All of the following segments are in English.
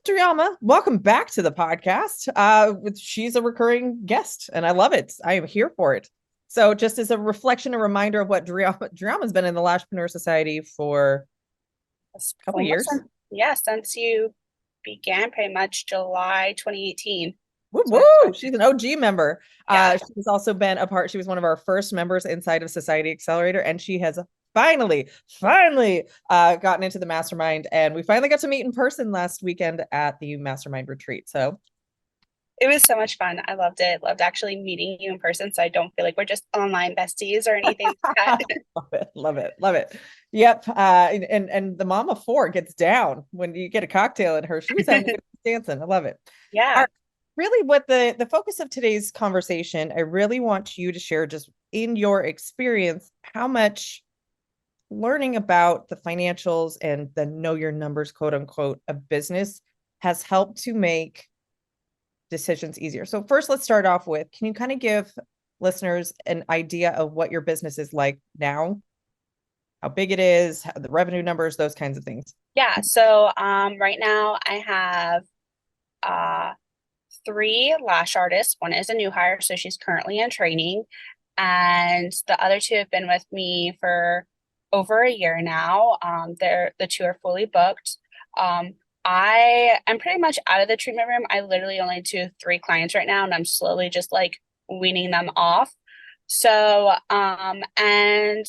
Driama, welcome back to the podcast. She's a recurring guest, and I love it. I am here for it. So, just as a reflection, a reminder of what Driama's been in the Lashpreneur Society for a couple of Almost, years. yeah, since you began pretty much July 2018. Woo So woo! She's an OG member. yeah, She's also been a part. She was one of our first members inside of Society Accelerator, and she has finally gotten into the mastermind. And we finally got to meet in person last weekend at the mastermind retreat. So it was so much fun. I loved it. Loved actually meeting you in person, so I don't feel like we're just online besties or anything like that. love it, love it, love it. Yep. And the mama four gets down when you get a cocktail in her. She was having a good dancing. I love it. All Yeah, right. Really, what the focus of today's conversation, I really want you to share just in your experience how much learning about the financials and the know your numbers, quote unquote, of business has helped to make decisions easier. So first, let's start off with, can you kind of give listeners an idea of what your business is like now, how big it is, the revenue numbers, those kinds of things? yeah. So right now I have uh three lash artists. One is a new hire, so she's currently in training, and the other two have been with me for over a year now. The two are fully booked. Um, I am pretty much out of the treatment room. I literally only do three clients right now, and I'm slowly just like weaning them off. So, and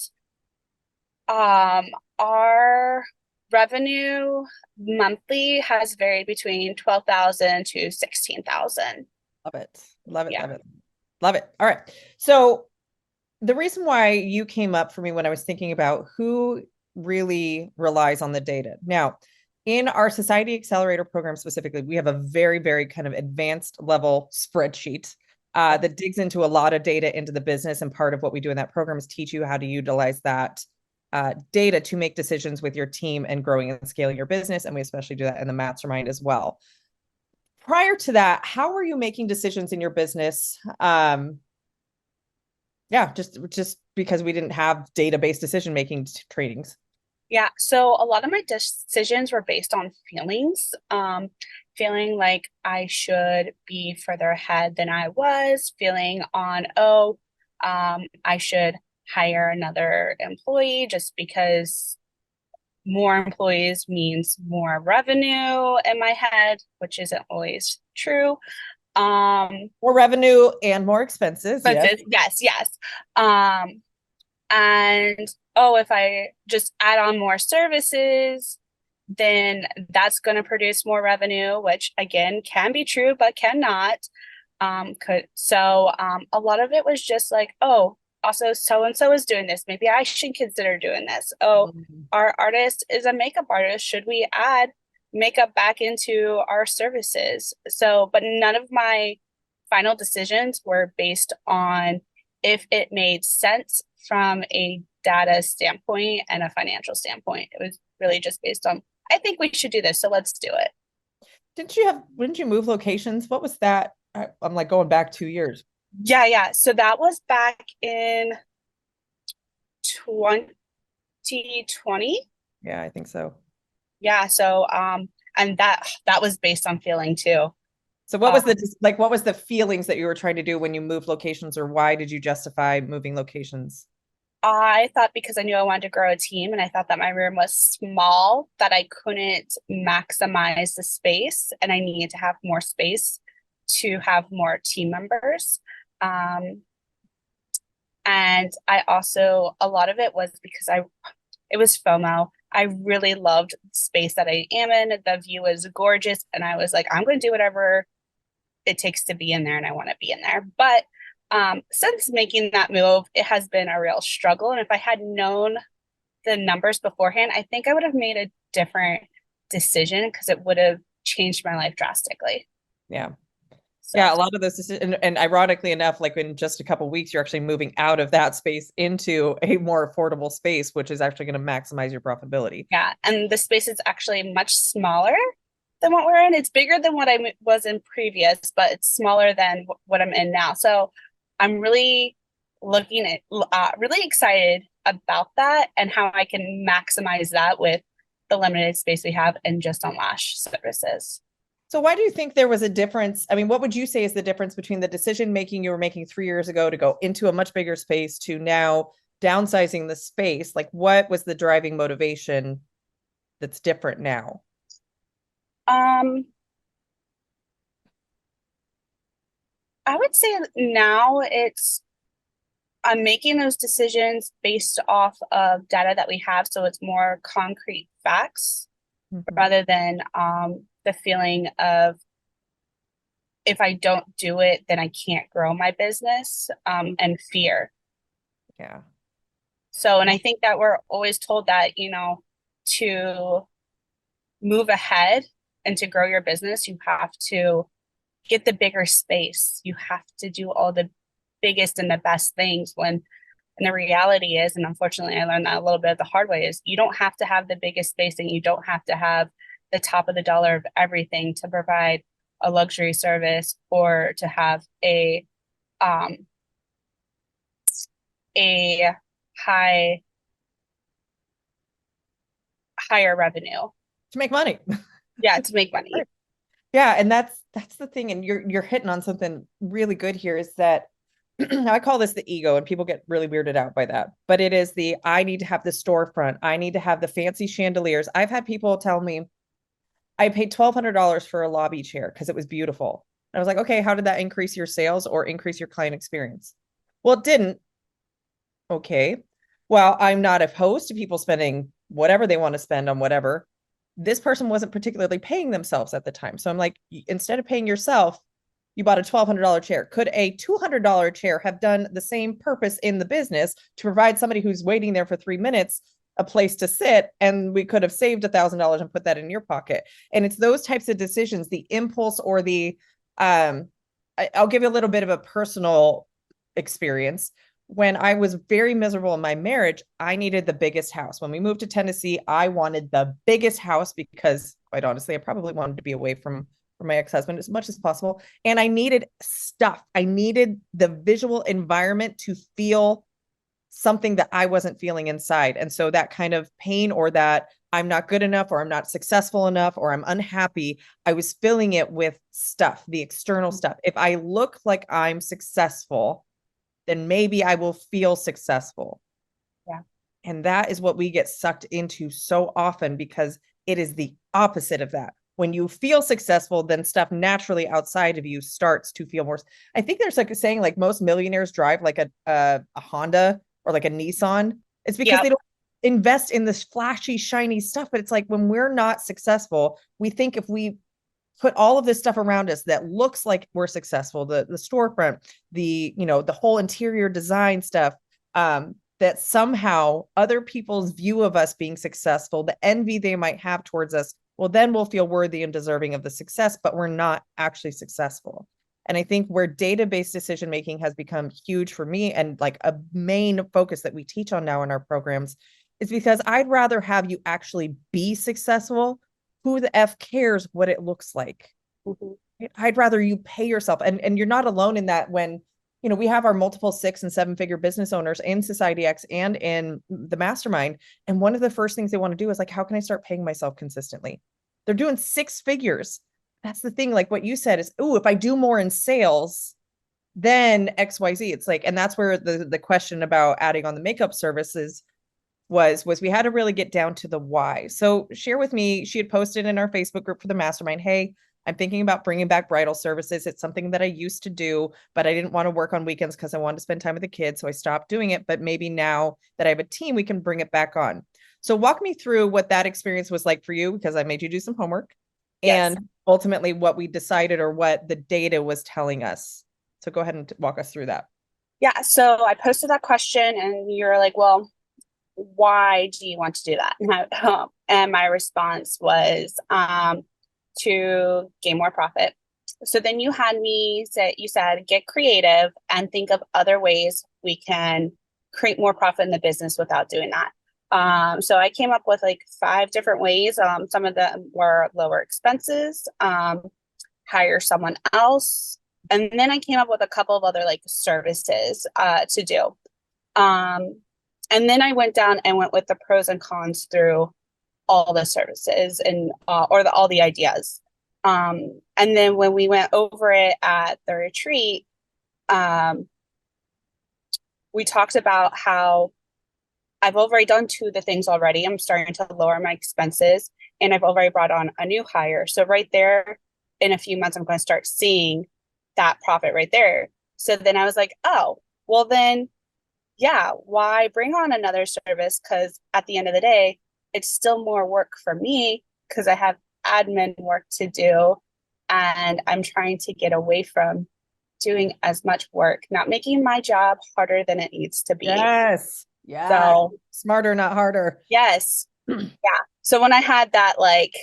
um, our revenue monthly has varied between 12,000 to 16,000. Love it. Love it. Yeah. Love it. Love it. All right. So the reason why you came up for me when I was thinking about who really relies on the data. Now, in our Society Accelerator program specifically, we have a very, very kind of advanced level spreadsheet that digs into a lot of data into the business. And part of what we do in that program is teach you how to utilize that data to make decisions with your team and growing and scaling your business. And we especially do that in the mastermind as well. Prior to that, how were you making decisions in your business? Yeah, just because we didn't have database decision making trainings. Yeah. So a lot of my decisions were based on feelings. Feeling like I should be further ahead than I was, feeling on, I should hire another employee just because more employees means more revenue in my head, which isn't always true. More revenue and more expenses, But yes. yes, yes. Um, and if I just add on more services, then that's going to produce more revenue, which again can be true, but cannot. A lot of it was just like, also so and so is doing this. Maybe I should consider doing this. Mhm. Our artist is a makeup artist. Should we add makeup back into our services? So, but none of my final decisions were based on if it made sense from a data standpoint and a financial standpoint. It was really just based on, I think we should do this, so let's do it. Didn't you move locations? What was that? I'm like going back 2 years. Yeah, yeah. So that was back in 2020. Yeah, I think so. Yeah, so and that was based on feeling too. So what Uh, was what was the feelings that you were trying to do when you moved locations, or why did you justify moving locations? I thought because I knew I wanted to grow a team and I thought that my room was small, that I couldn't maximize the space and I needed to have more space to have more team members. Um, and I also, a lot of it was because it was FOMO. I really loved the space that I am in. The view is gorgeous. And I was like, I'm going to do whatever it takes to be in there and I want to be in there. But since making that move, it has been a real struggle. And if I had known the numbers beforehand, I think I would have made a different decision because it would have changed my life drastically. Yeah. So, Yeah, a lot of this is, and ironically enough, like in just a couple of weeks, you're actually moving out of that space into a more affordable space, which is actually going to maximize your profitability. yeah. And the space is actually much smaller than what we're in. It's bigger than what I was in previous, but it's smaller than what I'm in now. So I'm really really excited about that and how I can maximize that with the limited space we have and just on lash services. So why do you think there was a difference? I mean, what would you say is the difference between the decision making you were making 3 years ago to go into a much bigger space to now downsizing the space? Like, what was the driving motivation that's different now? Um, I would say now I'm making those decisions based off of data that we have, so it's more concrete facts Mhm. rather than the feeling of if I don't do it, then I can't grow my business and fear. Yeah. So, and I think that we're always told that, to move ahead and to grow your business, you have to get the bigger space. You have to do all the biggest and the best things when and the reality is, and unfortunately I learned that a little bit the hard way, is you don't have to have the biggest space and you don't have to have the top of the dollar of everything to provide a luxury service or to have um a high higher revenue. To make money. Yeah, to make money. Yeah, and that's the thing, and you're hitting on something really good here is that I call this the ego, and people get really weirded out by that. But it is the I need to have the storefront, I need to have the fancy chandeliers. I've had people tell me I paid $1,200 for a lobby chair because it was beautiful. And I was like, okay, how did that increase your sales or increase your client experience? Well, it didn't. Okay. Well, I'm not opposed to people spending whatever they want to spend on whatever. This person wasn't particularly paying themselves at the time. So I'm like, instead of paying yourself, you bought a $1,200 chair. Could a $200 chair have done the same purpose in the business to provide somebody who's waiting there for 3 minutes a place to sit? And we could have saved $1,000 and put that in your pocket. And it's those types of decisions, the impulse or I'll give you a little bit of a personal experience. When I was very miserable in my marriage, I needed the biggest house. When we moved to Tennessee, I wanted the biggest house because, quite honestly, I probably wanted to be away from my ex-husband as much as possible. And I needed stuff. I needed the visual environment to feel something that I wasn't feeling inside. And so that kind of pain or that I'm not good enough or I'm not successful enough or I'm unhappy, I was filling it with stuff, the external stuff. If I look like I'm successful, then maybe I will feel successful. Yeah. And that is what we get sucked into so often because it is the opposite of that. When you feel successful, then stuff naturally outside of you starts to feel more. I think there's like a saying like most millionaires drive like a Honda or like a Nissan. It's because Yep. they don't invest in this flashy, shiny stuff. But it's like when we're not successful, we think if we put all of this stuff around us that looks like we're successful, the storefront, the whole interior design stuff, that somehow other people's view of us being successful, the envy they might have towards us, well, then we'll feel worthy and deserving of the success, but we're not actually successful. And I think where data-based decision making has become huge for me and like a main focus that we teach on now in our programs is because I'd rather have you actually be successful. Who the F cares what it looks like? Mhm. I'd rather you pay yourself. And you're not alone in that when, we have our multiple 6 and 7 figure business owners in Society X and in the mastermind. And one of the first things they want to do is like, how can I start paying myself consistently? They're doing 6 figures. That's the thing. Like what you said is, oh, if I do more in sales, then XYZ. It's like, and that's where the question about adding on the makeup services was we had to really get down to the why. So share with me, she had posted in our Facebook group for the mastermind, hey, I'm thinking about bringing back bridal services. It's something that I used to do, but I didn't want to work on weekends because I wanted to spend time with the kids. So I stopped doing it. But maybe now that I have a team, we can bring it back on. So walk me through what that experience was like for you, because I made you do some homework Yes. and ultimately what we decided or what the data was telling us. So go ahead and walk us through that. Yeah. So I posted that question and you're like, well, why do you want to do that? And my response was to gain more profit. So then you had me say, you said, get creative and think of other ways we can create more profit in the business without doing that. So I came up with like 5 different ways. Some of them were lower expenses, hire someone else. And then I came up with a couple of other like services to do. And then I went down and went with the pros and cons through all the services and all the ideas. And then when we went over it at the retreat, we talked about how I've already done two of the things already. I'm starting to lower my expenses, and I've already brought on a new hire. So right there, in a few months, I'm going to start seeing that profit right there. So then I was like, oh, well then, yeah, why bring on another service? Because at the end of the day, it's still more work for me because I have admin work to do, and I'm trying to get away from doing as much work, not making my job harder than it needs to be. Yes. Yeah. So, Smarter, not harder. yes. Yeah. So when I had that like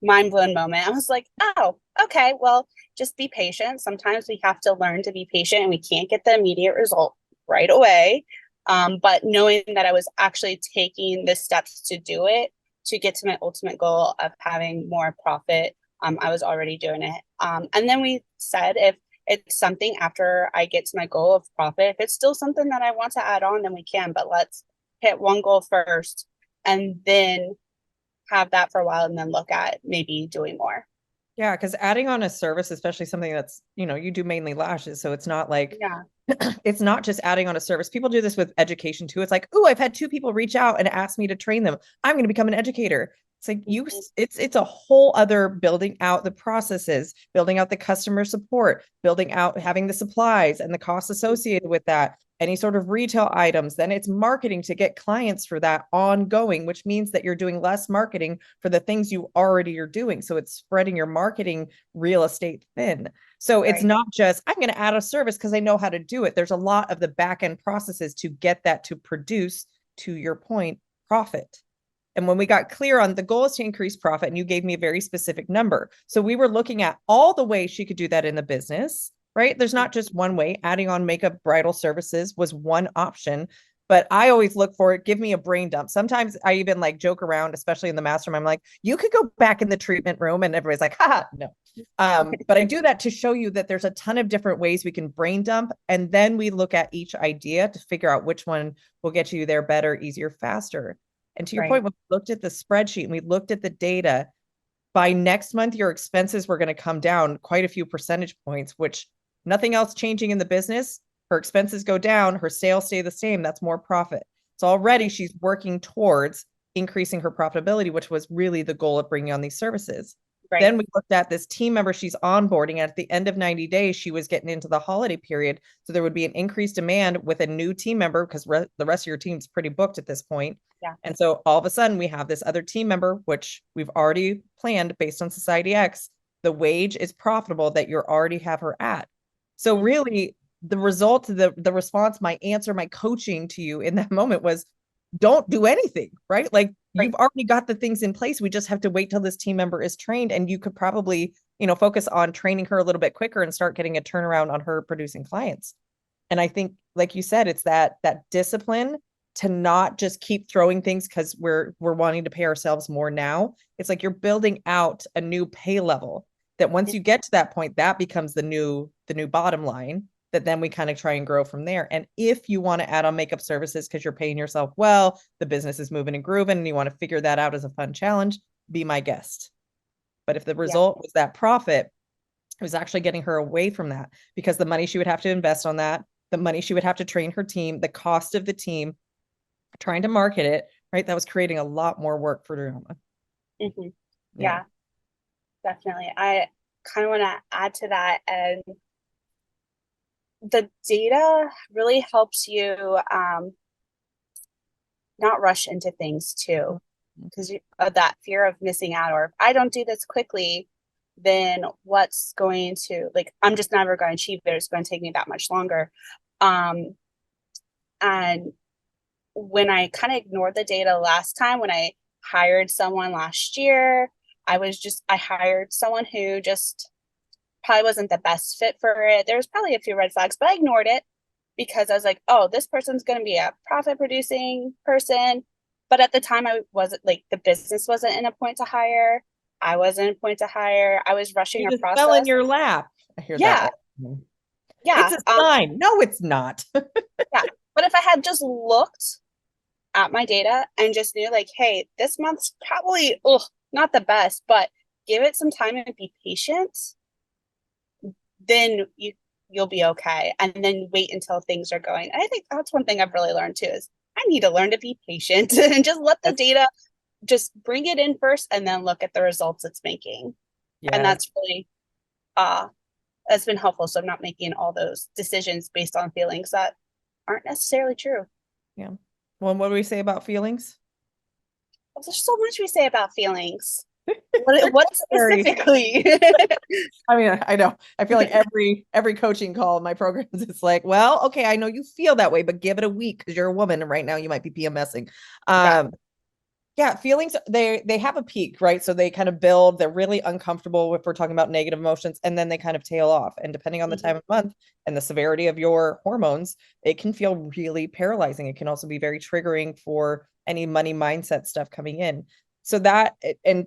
mind blown moment, I was like, oh, okay, well, just be patient. Sometimes we have to learn to be patient and we can't get the immediate result right away. But knowing that I was actually taking the steps to do it, to get to my ultimate goal of having more profit, I was already doing it. And then we said if it's something after I get to my goal of profit, if it's still something that I want to add on, then we can, but let's hit one goal first and then have that for a while and then look at maybe doing more. Yeah, because adding on a service, especially something that's, you do mainly lashes. So it's not like Yeah. it's not just adding on a service. People do this with education too. It's like, oh, I've had two people reach out and ask me to train them. I'm going to become an educator. It's like it's a whole other building out the processes, building out the customer support, building out having the supplies and the costs associated with that, any sort of retail items. Then it's marketing to get clients for that ongoing, which means that you're doing less marketing for the things you already are doing. So it's spreading your marketing real estate thin. So it's Right. not just, I'm going to add a service because I know how to do it. There's a lot of the back end processes to get that to produce, to your point, profit. And when we got clear on the goal is to increase profit, and you gave me a very specific number. So we were looking at all the ways she could do that in the business, right? There's not just one way. Adding on makeup bridal services was one option. But I always look for it. Give me a brain dump. Sometimes I even like joke around, especially in the mastermind. I'm like, you could go back in the treatment room, and everybody's like, haha, no. But I do that to show you that there's a ton of different ways we can brain dump. And then we look at each idea to figure out which one will get you there better, easier, faster. And to your Right. point, when we looked at the spreadsheet and we looked at the data, by next month, your expenses were going to come down quite a few percentage points, which nothing else changing in the business. Her expenses go down, her sales stay the same. That's more profit. So already she's working towards increasing her profitability, which was really the goal of bringing on these services. Right. Then we looked at this team member she's onboarding. At the end of 90 days, she was getting into the holiday period. So there would be an increased demand with a new team member because the rest of your team's pretty booked at this point. Yeah. And so all of a sudden we have this other team member, which we've already planned based on Society X. The wage is profitable that you already have her at. So really the result, the response, my answer, my coaching to you in that moment was don't do anything, right? Like you've already got the things in place. We just have to wait till this team member is trained, and you could probably, focus on training her a little bit quicker and start getting a turnaround on her producing clients. And I think, like you said, it's that discipline to not just keep throwing things because we're wanting to pay ourselves more now. It's like you're building out a new pay level that once you get to that point, that becomes the new bottom line, that then we kind of try and grow from there. And if you want to add on makeup services because you're paying yourself well, the business is moving and grooving, and you want to figure that out as a fun challenge, be my guest. But if the result was that profit, it was actually getting her away from that, because the money she would have to invest on that, the money she would have to train her team, the cost of the team, trying to market it, right? That was creating a lot more work for Drama. Mm-hmm. Yeah, definitely. I kind of want to add to that, and the data really helps you not rush into things too, because that fear of missing out, or if I don't do this quickly, then what's going to, like, I'm just never going to achieve it. It's going to take me that much longer. And when I kind of ignored the data last time, when I hired someone last year, I hired someone who just probably wasn't the best fit for it. There was probably a few red flags, but I ignored it because I was like, oh, this person's going to be a profit producing person. But at the time, I wasn't, like, the business wasn't in a point to hire. I wasn't in a point to hire. I was rushing You a just fell in process. your lap. I hear Yeah. that. Yeah. It's a sign. No, it's not. Yeah. But if I had just looked at my data and just knew, like, hey, this month's probably not the best, but give it some time and be patient, then you'll be okay. And then wait until things are going. And I think that's one thing I've really learned too is I need to learn to be patient and just let the data just bring it in first and then look at the results it's making. And Yes. that's really that's been helpful. So I'm not making all those decisions based on feelings that aren't necessarily true. Yeah. Well, what do we say about feelings? There's so much we say about feelings. They're What scary. specifically? I mean, I know. I feel like every coaching call in my programs, it's like, well, okay, I know you feel that way, but give it a week because you're a woman and right now you might be PMSing. Yeah. Yeah, feelings they have a peak, right? So they kind of build, they're really uncomfortable if we're talking about negative emotions, and then they kind of tail off. And depending on the time of month and the severity of your hormones, it can feel really paralyzing. It can also be very triggering for any money mindset stuff coming in. So that and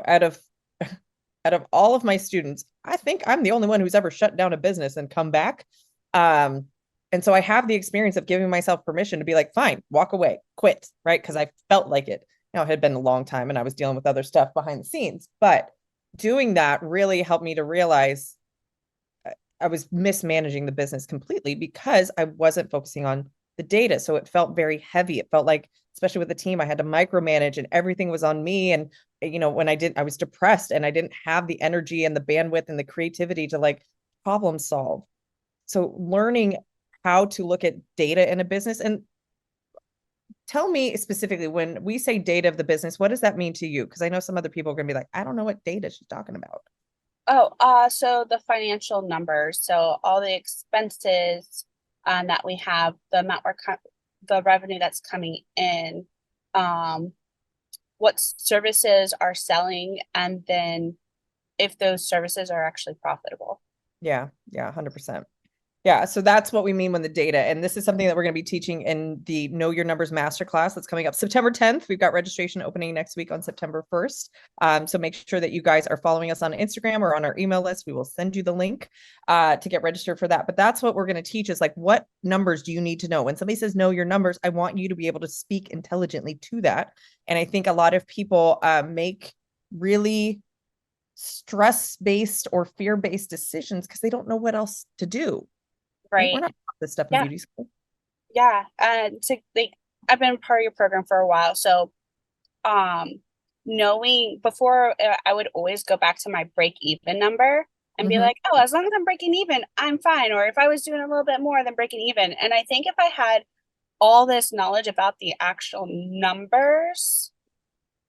out of all of my students, I think I'm the only one who's ever shut down a business and come back. Um, and so I have the experience of giving myself permission to be like, fine, walk away, quit, right? Because I felt like it. It had been a long time and I was dealing with other stuff behind the scenes. But doing that really helped me to realize I was mismanaging the business completely because I wasn't focusing on the data. So it felt very heavy. It felt like, especially with the team, I had to micromanage and everything was on me. And, when I was depressed and I didn't have the energy and the bandwidth and the creativity to like problem solve. So learning how to look at data in a business and tell me specifically when we say data of the business, what does that mean to you? Because I know some other people are going to be like, I don't know what data she's talking about. Oh, so the financial numbers, so all the expenses that we have, the amount the revenue that's coming in, um, what services are selling, and then if those services are actually profitable. Yeah, 100%. Yeah, so that's what we mean when the data, and this is something that we're going to be teaching in the Know Your Numbers Masterclass that's coming up September 10th. We've got registration opening next week on September 1st. So make sure that you guys are following us on Instagram or on our email list. We will send you the link to get registered for that. But that's what we're going to teach is like, what numbers do you need to know? When somebody says know your numbers, I want you to be able to speak intelligently to that. And I think a lot of people make really stress-based or fear-based decisions because they don't know what else to do. Right? We're Right. not taught this stuff in Yeah. beauty school. Yeah. And to like, I've been part of your program for a while. So, um, knowing before I would always go back to my break even number and be Mhm. like, oh, as long as I'm breaking even, I'm fine. Or if I was doing a little bit more than breaking even. And I think if I had all this knowledge about the actual numbers,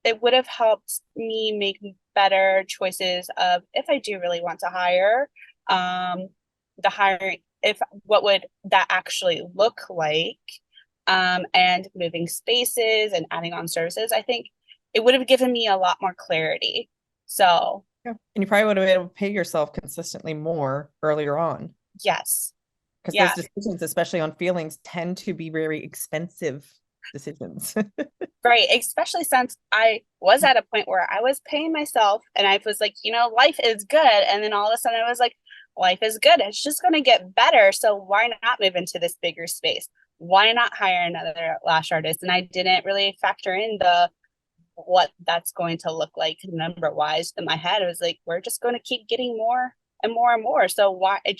it would have helped me make better choices of if I do really want to hire, the hiring, if what would that actually look like, and moving spaces and adding on services. I think it would have given me a lot more clarity. So, Yeah. And you probably would have been able to pay yourself consistently more earlier on yes. because those Yeah. decisions, especially on feelings, tend to be very expensive decisions. Right. Especially since I was at a point where I was paying myself and I was like, life is good. And then all of a sudden I was like, life is good. It's just going to get better. So why not move into this bigger space? Why not hire another lash artist? And I didn't really factor in the what that's going to look like number wise. In my head, it was like, we're just going to keep getting more and more and more. So why it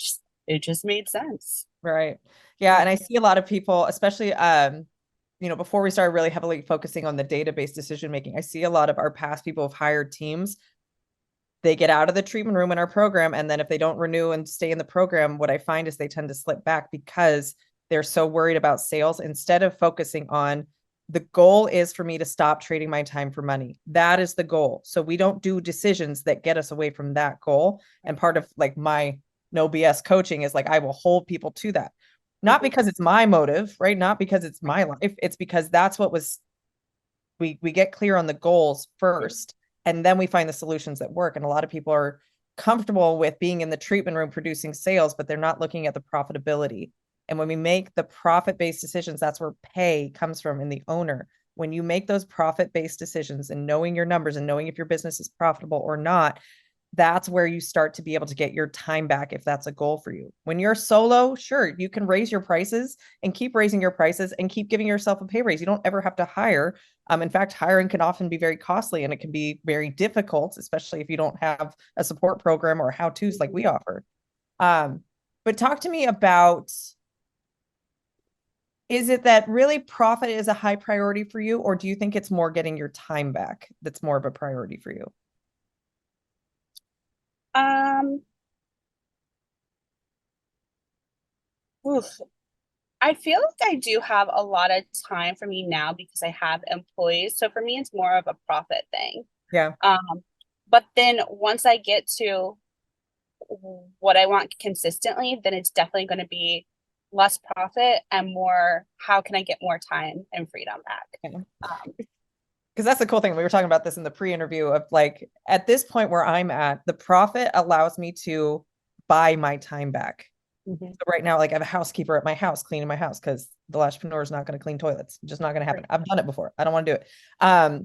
just made sense. Right. Yeah. And I see a lot of people, especially before we started really heavily focusing on the database decision making, I see a lot of our past people have hired teams. They get out of the treatment room in our program. And then if they don't renew and stay in the program, what I find is they tend to slip back because they're so worried about sales instead of focusing on the goal is for me to stop trading my time for money. That is the goal. So we don't do decisions that get us away from that goal. And part of like my no BS coaching is like, I will hold people to that. Not because it's my motive, right? Not because it's my life. It's because that's what was, we get clear on the goals first and then we find the solutions that work. And a lot of people are comfortable with being in the treatment room producing sales, but they're not looking at the profitability. And when we make the profit-based decisions, that's where pay comes from in the owner. When you make those profit-based decisions and knowing your numbers and knowing if your business is profitable or not, that's where you start to be able to get your time back if that's a goal for you. When you're solo, sure, you can raise your prices and keep raising your prices and keep giving yourself a pay raise. You don't ever have to hire. In fact, hiring can often be very costly and it can be very difficult, especially if you don't have a support program or how-tos like we offer. But talk to me about, is it that really profit is a high priority for you, or do you think it's more getting your time back that's more of a priority for you? Um, oof. I feel like I do have a lot of time for me now because I have employees. So for me, it's more of a profit thing. Yeah. But then once I get to what I want consistently, then it's definitely going to be less profit and more, how can I get more time and freedom back? Yeah. Because that's the cool thing. We were talking about this in the pre-interview of like, at this point where I'm at, the profit allows me to buy my time back. Mm-hmm. So right now, like I have a housekeeper at my house cleaning my house because the Lashpreneur is not going to clean toilets. Just not going to happen. Right. I've done it before. I don't want to do it.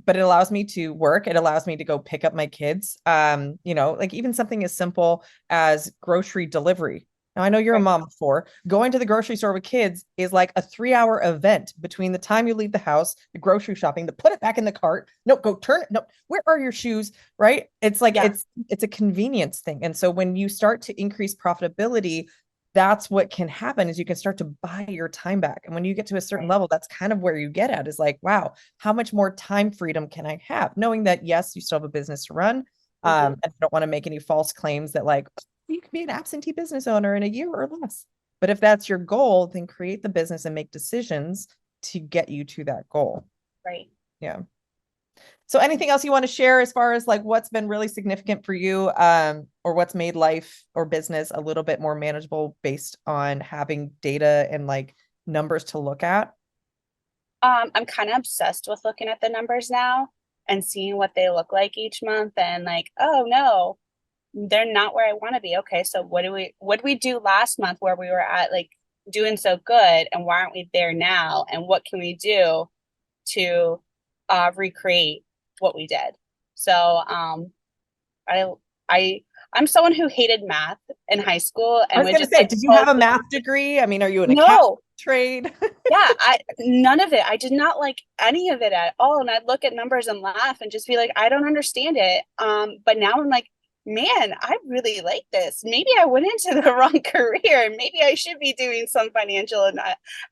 But it allows me to work. It allows me to go pick up my kids. Like even something as simple as grocery delivery. Now I know you're a mom before. Going to the grocery store with kids is like a 3-hour event between the time you leave the house, the grocery shopping, to put it back in the cart. No, go turn it. No, where are your shoes? Right? It's like it's a convenience thing. And so when you start to increase profitability, that's what can happen is you can start to buy your time back. And when you get to a certain level, that's kind of where you get at is like, wow, how much more time freedom can I have? Knowing that, yes, you still have a business to run. And I don't want to make any false claims that like, you can be an absentee business owner in a year or less. But if that's your goal, then create the business and make decisions to get you to that goal. Right. Yeah. So anything else you want to share as far as like what's been really significant for you, or what's made life or business a little bit more manageable based on having data and like numbers to look at? I'm kind of obsessed with looking at the numbers now and seeing what they look like each month and like, oh no, they're not where I want to be. Okay, so what did we do last month where we were at like doing so good and why aren't we there now? And what can we do to recreate what we did? So I I I'm someone who hated math in high school I and was would going to just say, like did you have a math degree? I mean, are you an accountant no. trade? Yeah, I none of it. I did not like any of it at all. And I'd look at numbers and laugh and just be like, I don't understand it. But now I'm like, man, I really like this. Maybe I went into the wrong career. Maybe I should be doing some financial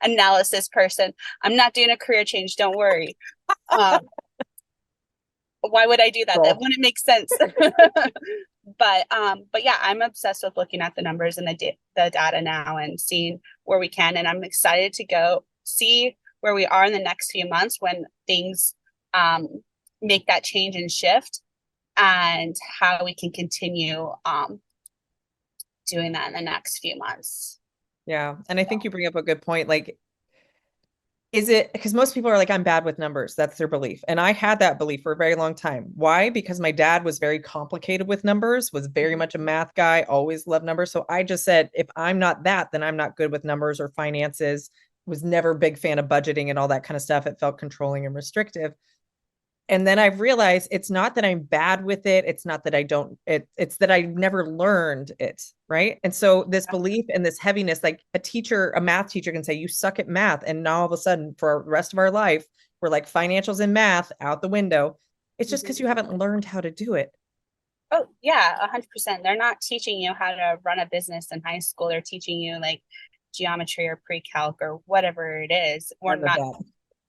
analysis person. I'm not doing a career change. Don't worry. Why would I do that? That wouldn't make sense. But yeah, I'm obsessed with looking at the numbers and the data now and seeing where we can. And I'm excited to go see where we are in the next few months when things make that change and shift, and how we can continue doing that in the next few months. Yeah. And I think you bring up a good point. Like, is it because most people are like, I'm bad with numbers? That's their belief. And I had that belief for a very long time. Why? Because my dad was very complicated with numbers, was very much a math guy, always loved numbers. So I just said, if I'm not that, then I'm not good with numbers or finances. Was never a big fan of budgeting and all that kind of stuff. It felt controlling and restrictive. And then I've realized it's not that I'm bad with it. It's not that I don't, it's that I never learned it. Right. And so this belief and this heaviness, like a math teacher can say, you suck at math. And now all of a sudden for the rest of our life, we're like financials and math out the window. It's just because you haven't learned how to do it. Oh yeah, 100%. They're not teaching you how to run a business in high school. They're teaching you like geometry or pre-calc or whatever it is. We're not.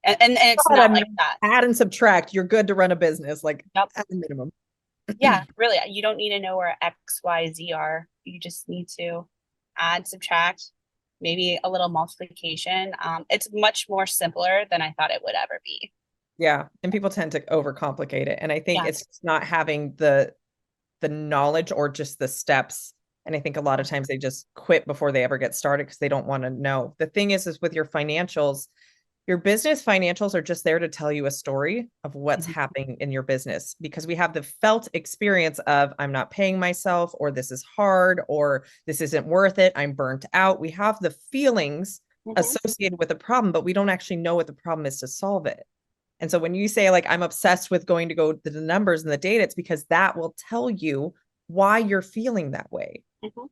And it's not like that. Add and subtract, you're good to run a business, like yep. At the minimum. Yeah, really. You don't need to know where X, Y, Z are. You just need to add, subtract, maybe a little multiplication. It's much more simpler than I thought it would ever be. Yeah. And people tend to overcomplicate it. And I think it's just not having the knowledge or just the steps. And I think a lot of times they just quit before they ever get started because they don't want to know. The thing is with your financials, your business financials are just there to tell you a story of what's happening in your business, because we have the felt experience of I'm not paying myself, or this is hard, or this isn't worth it. I'm burnt out. We have the feelings associated with the problem, but we don't actually know what the problem is to solve it. And so when you say like, I'm obsessed with going to go to the numbers and the data, it's because that will tell you why you're feeling that way. Mhm.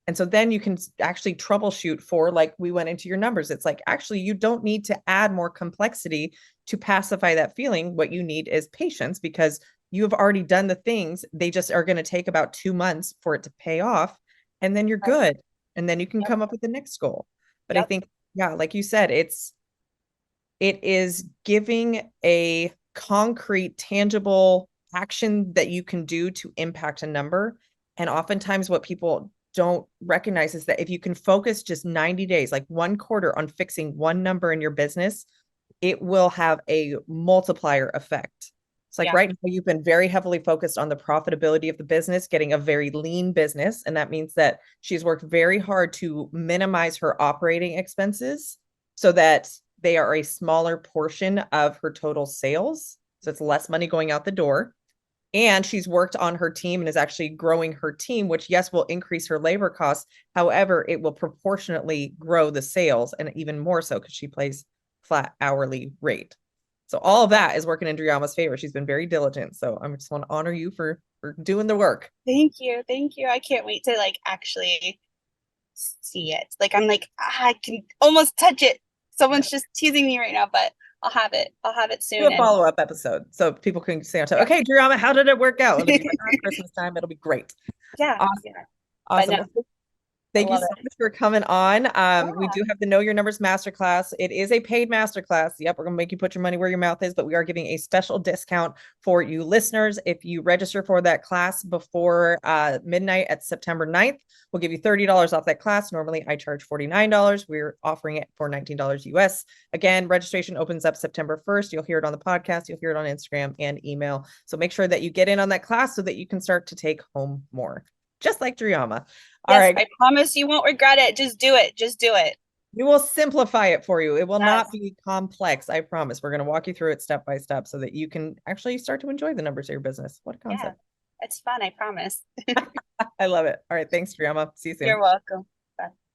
And so then you can actually troubleshoot for, like we went into your numbers. It's like, actually, you don't need to add more complexity to pacify that feeling. What you need is patience, because you have already done the things. They just are going to take about 2 months for it to pay off. And then you're Right. good. And then you can Yep. come up with the next goal. But I Yep. think, yeah, like you said, it is giving a concrete, tangible action that you can do to impact a number. And oftentimes, what people don't recognize is that if you can focus just 90 days, like 1 quarter, on fixing one number in your business, it will have a multiplier effect. It's like Yeah. right now, you've been very heavily focused on the profitability of the business, getting a very lean business. And that means that she's worked very hard to minimize her operating expenses so that they are a smaller portion of her total sales. So it's less money going out the door. And she's worked on her team and is actually growing her team, which, yes, will increase her labor costs. However, it will proportionately grow the sales, and even more so because she plays flat hourly rate. So all of that is working in Driama's favor. She's been very diligent. So I just want to honor you for doing the work. Thank you. Thank you. I can't wait to like actually see it. Like I'm like, I can almost touch it. Someone's just teasing me right now, but I'll have it. I'll have it Do soon. a And follow-up episode so people can say, yeah. okay, Driama, how did it work out? It'll be right around Christmas time. It'll be great. Yeah. Awesome. Yeah. But Awesome. no, Well, I thank you love so it. much for coming on. We Yeah. do have the Know Your Numbers Masterclass. It is a paid masterclass. Yep, we're going to make you put your money where your mouth is, but we are giving a special discount for you listeners. If you register for that class before midnight at September 9th, we'll give you $30 off that class. Normally, I charge $49. We're offering it for $19 US. Again, registration opens up September 1st. You'll hear it on the podcast. You'll hear it on Instagram and email. So make sure that you get in on that class so that you can start to take home more, just like Driama. All Yes, right. I promise you won't regret it. Just do it. Just do it. We will simplify it for you. It will not Yes. be complex. I promise. We're going to walk you through it step by step so that you can actually start to enjoy the numbers of your business. What a Yeah. concept. It's fun. I promise. I love it. All right. Thanks, Driama. See you soon. You're welcome. Bye.